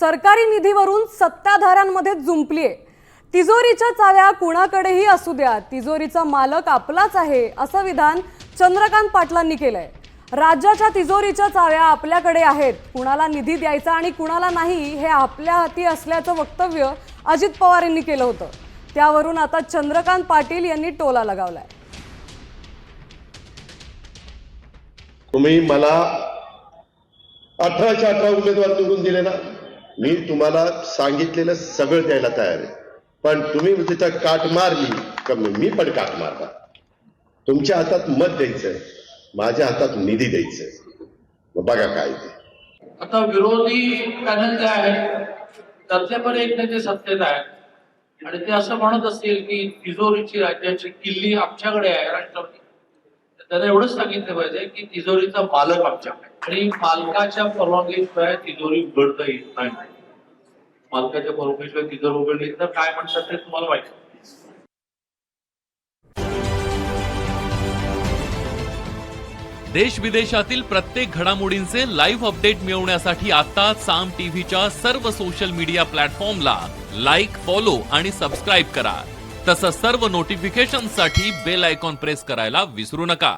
सरकारी निधीवरून सत्ताधाऱ्यांमध्ये जुंपलीये। तिजोरीच्या चाव्या कुणाकडेही असू द्या, तिजोरीचा मालक आपलाच आहे असं विधान चंद्रकांत पाटलांनी केलंय। राज्याच्या तिजोरीच्या चाव्या आपल्याकडे आहेत, कुणाला निधी द्यायचा आणि कुणाला नाही हे आपल्या हाती असल्याचं वक्तव्य अजित पवार यांनी केलं होतं। त्यावरून आता चंद्रकांत पाटील यांनी टोला लगावलाय। तुम्ही मला 18च्या 18 उमेदवार निवडून दिले ना, मी तुम्हाला सांगितलेलं सगळं द्यायला तयार आहे, पण तुम्ही तिथं काट मारली का मी पण काट मारणार। तुमच्या हातात मत द्यायचंय, माझ्या हातात निधी द्यायचंय, मग बघा काय ते। आता विरोधी पॅनल जे आहे त्यातले पण एक नेते सत्तेत आहेत आणि ते असं म्हणत असतील की तिजोरीची राज्याची किल्ली आमच्याकडे आहे राष्ट्रपती, त्याला एवढंच सांगितलं पाहिजे की तिजोरीचा मालक आमच्याकडे, आणि मालकाच्या परवानगीशिवाय तिजोरी उघडता येत नाही। मालकाच्या परवानगीशिवाय तिजोरी उघडली तर काय म्हणतात ते तुम्हाला माहिती। देश विदेशातील प्रत्येक घडामोडींचे लाईव्ह अपडेट मिळवण्यासाठी आता साम टीव्हीच्या सर्व सोशल मीडिया प्लॅटफॉर्मला लाईक, फॉलो आणि सबस्क्राईब करा। तसंच सर्व नोटिफिकेशनसाठी बेल आयकॉन प्रेस करायला विसरू नका।